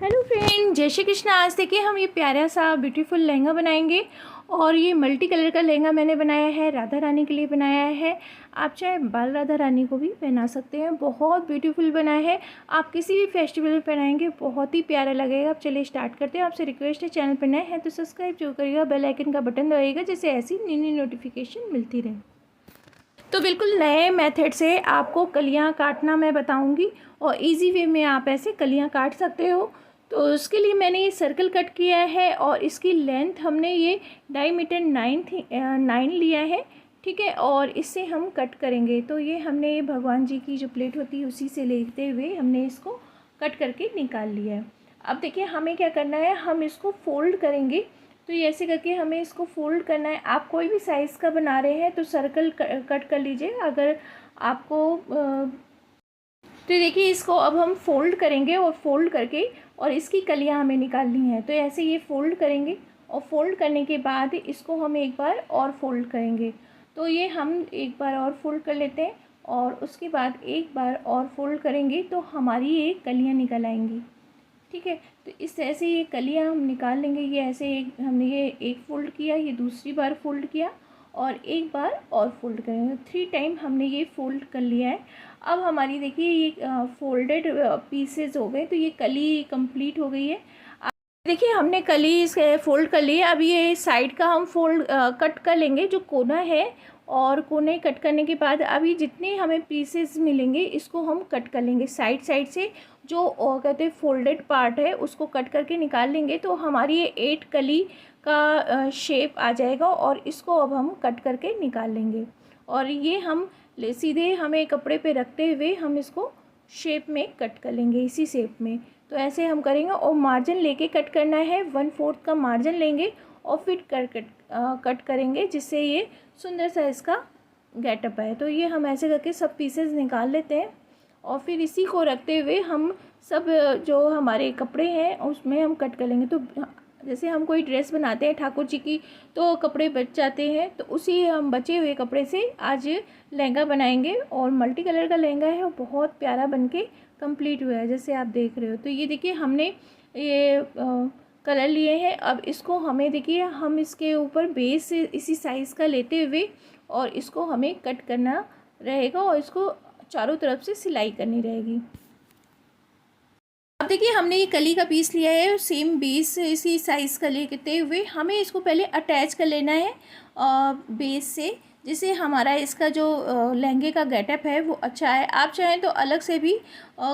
Hello friend, जय श्री कृष्ण। आज देखिए हम ये प्यारा सा ब्यूटीफुल लहंगा बनाएंगे। और ये मल्टी कलर का लहंगा मैंने बनाया है, राधा रानी के लिए बनाया है। आप चाहे बाल राधा रानी को भी पहना सकते हैं। बहुत ब्यूटीफुल बना है, आप किसी भी फेस्टिवल में पहनाएंगे बहुत ही प्यारा लगेगा। अब चलिए स्टार्ट करते हैं। आपसे रिक्वेस्ट है, चैनल पर नए हैं तो सब्सक्राइब जरूर करिएगा, बेल आइकन का बटन दबाइएगा जिससे ऐसी नई नई नोटिफिकेशन मिलती रहे। तो बिल्कुल नए मेथड से आपको कलियाँ काटना मैं बताऊंगी और इजी वे में आप ऐसे कलियाँ काट सकते हो। तो उसके लिए मैंने ये सर्कल कट किया है और इसकी लेंथ हमने ये 2.5 मीटर 9 लिया है, ठीक है। और इससे हम कट करेंगे। तो ये हमने भगवान जी की जो प्लेट होती है उसी से लेते हुए हमने इसको कट करके निकाल लिया है। अब देखिए हमें क्या करना है, हम इसको फोल्ड करेंगे। तो ये ऐसे करके हमें इसको फोल्ड करना है। आप कोई भी साइज़ का बना रहे हैं तो सर्कल कट कर लीजिए। अगर आपको तो देखिए इसको अब हम फोल्ड करेंगे और फोल्ड करके और इसकी कलियां हमें निकालनी है। तो ऐसे ये फोल्ड करेंगे और फोल्ड करने के बाद इसको हम एक बार और फोल्ड करेंगे। तो ये हम एक बार और फोल्ड कर लेते हैं और उसके बाद एक बार और फोल्ड करेंगे तो हमारी ये कलियां निकल आएंगी, ठीक है। तो इस तरह से ये कलियां हम निकाल लेंगे। ये ऐसे हमने ये एक फ़ोल्ड किया, ये दूसरी बार फ़ोल्ड किया और एक बार और फोल्ड करेंगे। 3 टाइम हमने ये फ़ोल्ड कर लिया है। अब हमारी देखिए ये फोल्डेड पीसेज हो गए। तो ये कली कंप्लीट हो गई है। देखिए हमने कली इसे फोल्ड कर ली है। अब ये साइड का हम फोल्ड कट कर लेंगे, जो कोना है। और कोने कट करने के बाद अभी जितने हमें पीसेस मिलेंगे इसको हम कट कर लेंगे साइड साइड से। जो कहते हैं फोल्डेड पार्ट है उसको कट करके निकाल लेंगे तो हमारी ये 8 कली का शेप आ जाएगा। और इसको अब हम कट करके निकाल लेंगे और ये हम सीधे हमें कपड़े पे रखते हुए हम इसको शेप में कट कर लेंगे, इसी शेप में। तो ऐसे हम करेंगे और मार्जिन लेके कट करना है। 1/4 का मार्जिन लेंगे और फिर कट करेंगे जिससे ये सुंदर सा इसका गेटअप है। तो ये हम ऐसे करके सब पीसेस निकाल लेते हैं और फिर इसी को रखते हुए हम सब जो हमारे कपड़े हैं उसमें हम कट कर लेंगे। तो जैसे हम कोई ड्रेस बनाते हैं ठाकुर जी की तो कपड़े बच जाते हैं, तो उसी हम बचे हुए कपड़े से आज लहंगा बनाएंगे। और मल्टी कलर का लहंगा है और बहुत प्यारा बनके कंप्लीट हुआ है जैसे आप देख रहे हो। तो ये देखिए हमने ये कलर लिए हैं। अब इसको हमें देखिए हम इसके ऊपर बेस इसी साइज़ का लेते हुए और इसको हमें कट करना रहेगा और इसको चारों तरफ से सिलाई करनी रहेगी। अब देखिए हमने ये कली का पीस लिया है, सेम बेस इसी साइज़ का लेते हुए हमें इसको पहले अटैच कर लेना है बेस से, जिससे हमारा इसका जो लहंगे का गेटअप है वो अच्छा है। आप चाहें तो अलग से भी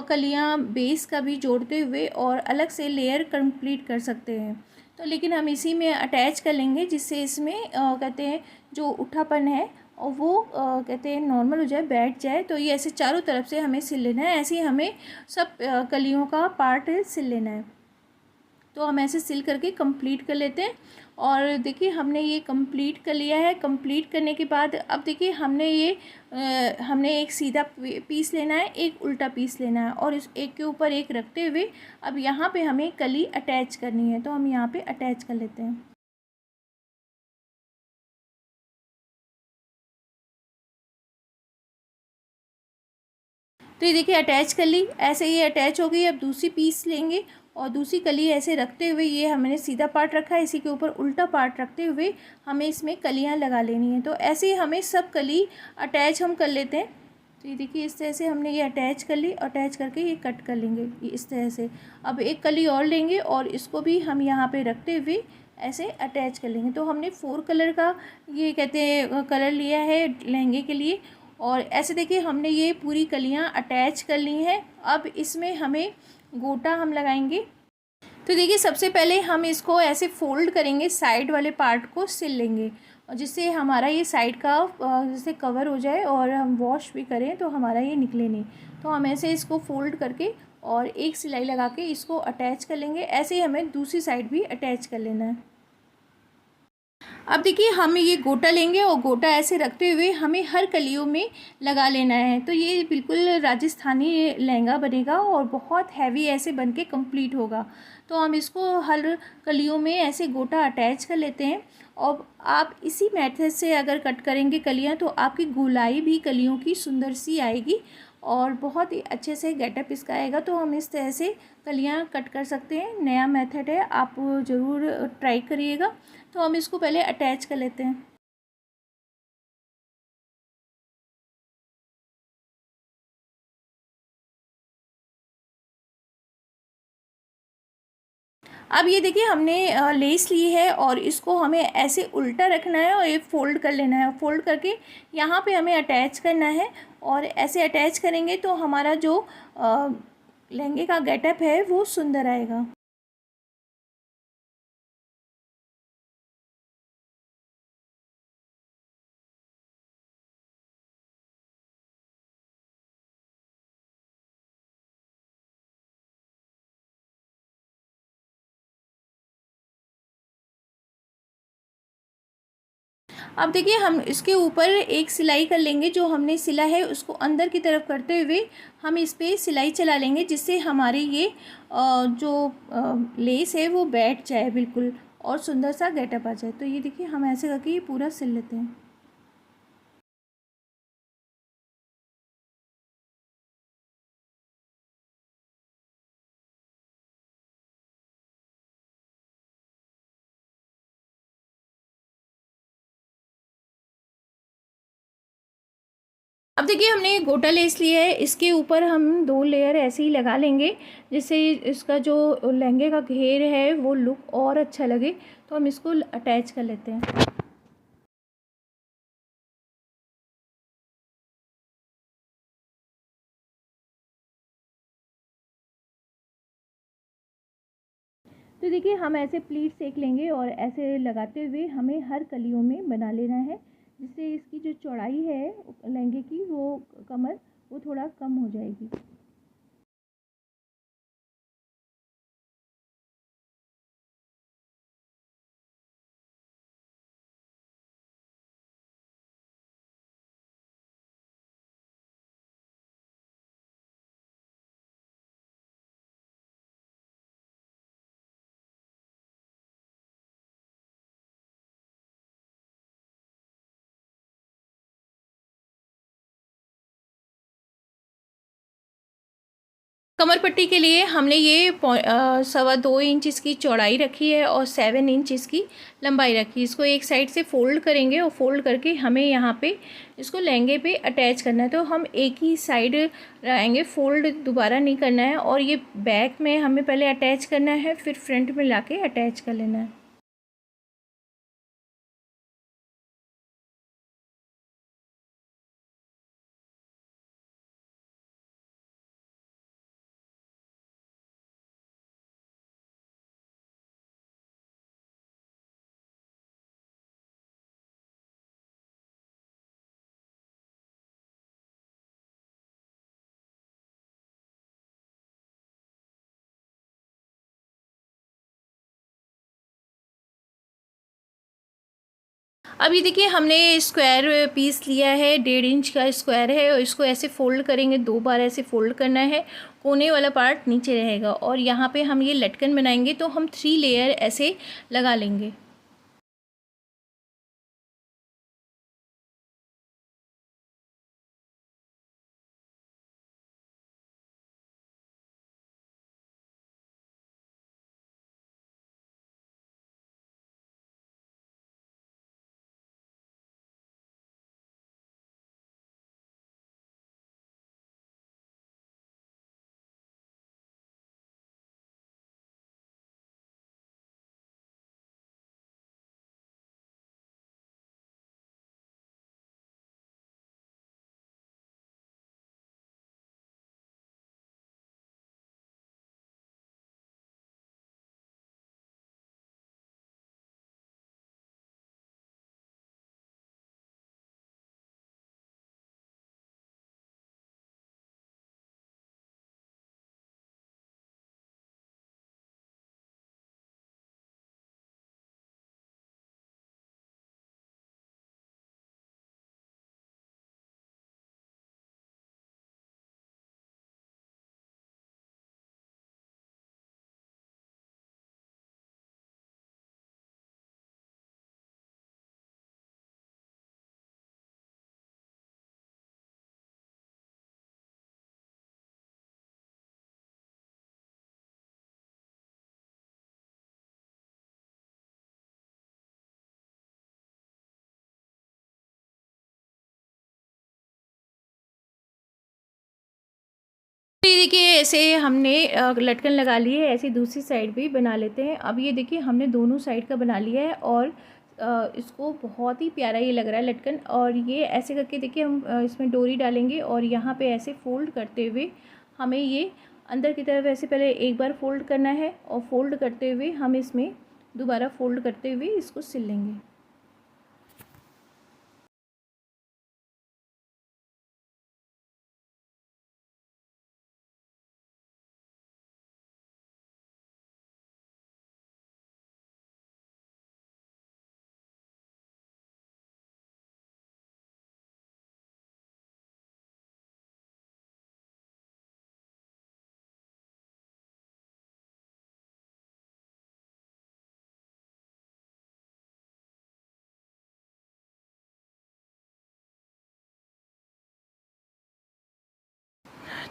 कलियां बेस का भी जोड़ते हुए और अलग से लेयर कंप्लीट कर सकते हैं। तो लेकिन हम इसी में अटैच कर लेंगे जिससे इसमें कहते हैं जो उठापन है और वो कहते हैं नॉर्मल हो जाए, बैठ जाए। तो ये ऐसे चारों तरफ से हमें सिल लेना है। ऐसे ही हमें सब कलियों का पार्ट सिल लेना है। तो हम ऐसे सिल करके कंप्लीट कर लेते हैं। और देखिए हमने ये कंप्लीट कर लिया है। कंप्लीट करने के बाद अब देखिए हमने एक सीधा पीस लेना है, एक उल्टा पीस लेना है और इस एक के ऊपर एक रखते हुए अब यहाँ पे हमें कली अटैच करनी है। तो हम यहाँ पे अटैच कर लेते हैं। तो ये देखिए अटैच कर ली, ऐसे ये अटैच हो गई। अब दूसरी पीस लेंगे और दूसरी कली ऐसे रखते हुए ये हमने सीधा पार्ट रखा है, इसी के ऊपर उल्टा पार्ट रखते हुए हमें इसमें कलियां लगा लेनी है। तो ऐसे ही हमें सब कली अटैच हम कर लेते हैं। तो ये देखिए इस तरह से हमने ये अटैच कर ली, अटैच करके ये कट कर लेंगे ये इस तरह से। अब एक कली और लेंगे और इसको भी हम यहाँ पे रखते हुए ऐसे अटैच कर लेंगे। तो हमने 4 कलर का ये कहते हैं कलर लिया है लहंगे के लिए। और ऐसे देखिए हमने ये पूरी कलियां अटैच कर ली हैं। अब इसमें हमें गोटा हम लगाएंगे। तो देखिए सबसे पहले हम इसको ऐसे फोल्ड करेंगे, साइड वाले पार्ट को सिल लेंगे और जिससे हमारा ये साइड का जैसे कवर हो जाए और हम वॉश भी करें तो हमारा ये निकले नहीं। तो हम ऐसे इसको फोल्ड करके और एक सिलाई लगा के इसको अटैच कर लेंगे। ऐसे ही हमें दूसरी साइड भी अटैच कर लेना है। अब देखिए हम ये गोटा लेंगे और गोटा ऐसे रखते हुए हमें हर कलियों में लगा लेना है। तो ये बिल्कुल राजस्थानी लहंगा बनेगा और बहुत हैवी ऐसे बन के कम्प्लीट होगा। तो हम इसको हर कलियों में ऐसे गोटा अटैच कर लेते हैं। और आप इसी मेथड से अगर कट करेंगे कलियां तो आपकी गोलाई भी कलियों की सुंदर सी आएगी और बहुत ही अच्छे से गेटअप इसका आएगा। तो हम इस तरह से कलियाँ कट कर सकते हैं। नया मेथड है, आप ज़रूर ट्राई करिएगा। तो हम इसको पहले अटैच कर लेते हैं। अब ये देखिए हमने लेस ली है और इसको हमें ऐसे उल्टा रखना है और ये फ़ोल्ड कर लेना है। फ़ोल्ड करके यहाँ पे हमें अटैच करना है और ऐसे अटैच करेंगे तो हमारा जो लहंगे का गेटअप है वो सुंदर आएगा। अब देखिए हम इसके ऊपर एक सिलाई कर लेंगे। जो हमने सिला है उसको अंदर की तरफ करते हुए हम इस पे सिलाई चला लेंगे, जिससे हमारे ये जो लेस है वो बैठ जाए बिल्कुल और सुंदर सा गेटअप आ जाए। तो ये देखिए हम ऐसे करके ये पूरा सिल लेते हैं। अब देखिए हमने गोटा लेस लिया है, इसके ऊपर हम 2 लेयर ऐसे ही लगा लेंगे, जिससे इसका जो लहंगे का घेर है वो लुक और अच्छा लगे। तो हम इसको अटैच कर लेते हैं। तो देखिए हम ऐसे प्लीट सेक लेंगे और ऐसे लगाते हुए हमें हर कलियों में बना लेना है, जिससे इसकी जो चौड़ाई है लहंगे की वो कमर वो थोड़ा कम हो जाएगी। कमर पट्टी के लिए हमने ये 2.25 इंच इसकी चौड़ाई रखी है और 7 इंच इसकी लंबाई रखी है। इसको एक साइड से फ़ोल्ड करेंगे और फ़ोल्ड करके हमें यहाँ पे इसको लहंगे पे अटैच करना है। तो हम एक ही साइड रहेंगे, फ़ोल्ड दोबारा नहीं करना है। और ये बैक में हमें पहले अटैच करना है, फिर फ्रंट में ला के अटैच कर लेना है। अब ये देखिए हमने स्क्वायर पीस लिया है, 1.5 इंच का स्क्वायर है और इसको ऐसे फ़ोल्ड करेंगे, 2 बार ऐसे फ़ोल्ड करना है। कोने वाला पार्ट नीचे रहेगा और यहाँ पे हम ये लटकन बनाएंगे, तो हम 3 लेयर ऐसे लगा लेंगे। देखिए ऐसे हमने लटकन लगा ली है, ऐसे दूसरी साइड भी बना लेते हैं। अब ये देखिए हमने दोनों साइड का बना लिया है और इसको बहुत ही प्यारा ये लग रहा है लटकन। और ये ऐसे करके देखिए हम इसमें डोरी डालेंगे और यहाँ पे ऐसे फ़ोल्ड करते हुए हमें ये अंदर की तरफ ऐसे पहले एक बार फ़ोल्ड करना है और फ़ोल्ड करते हुए हम इसमें दोबारा फ़ोल्ड करते हुए इसको सिल लेंगे।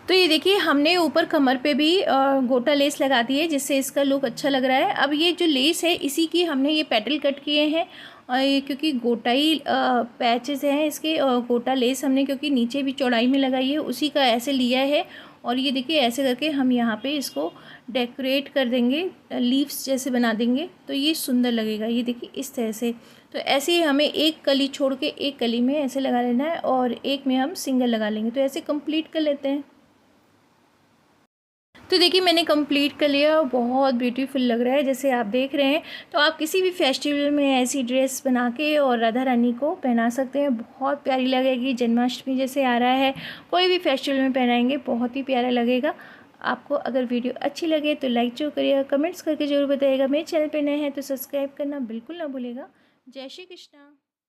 तो ये देखिए हमने ऊपर कमर पे भी गोटा लेस लगा दी है, जिससे इसका लुक अच्छा लग रहा है। अब ये जो लेस है इसी की हमने ये पेटल कट किए हैं और ये क्योंकि गोटाई पैचेस हैं इसके, गोटा लेस हमने क्योंकि नीचे भी चौड़ाई में लगाई है उसी का ऐसे लिया है। और ये देखिए ऐसे करके हम यहाँ पे इसको डेकोरेट कर देंगे, लीव्स जैसे बना देंगे तो ये सुंदर लगेगा। ये देखिए इस तरह से। तो ऐसे ही हमें एक कली छोड़ के एक कली में ऐसे लगा लेना है और एक में हम सिंगल लगा लेंगे। तो ऐसे कंप्लीट कर लेते हैं। तो देखिए मैंने कंप्लीट कर लिया, बहुत ब्यूटीफुल लग रहा है जैसे आप देख रहे हैं। तो आप किसी भी फेस्टिवल में ऐसी ड्रेस बना के और राधा रानी को पहना सकते हैं, बहुत प्यारी लगेगी। जन्माष्टमी जैसे आ रहा है, कोई भी फेस्टिवल में पहनाएंगे बहुत ही प्यारा लगेगा। आपको अगर वीडियो अच्छी लगे तो लाइक जरूर करिएगा, कमेंट्स करके ज़रूर बताइएगा। मेरे चैनल पर नए हैं तो सब्सक्राइब करना बिल्कुल ना भूलिएगा। जय श्री कृष्णा।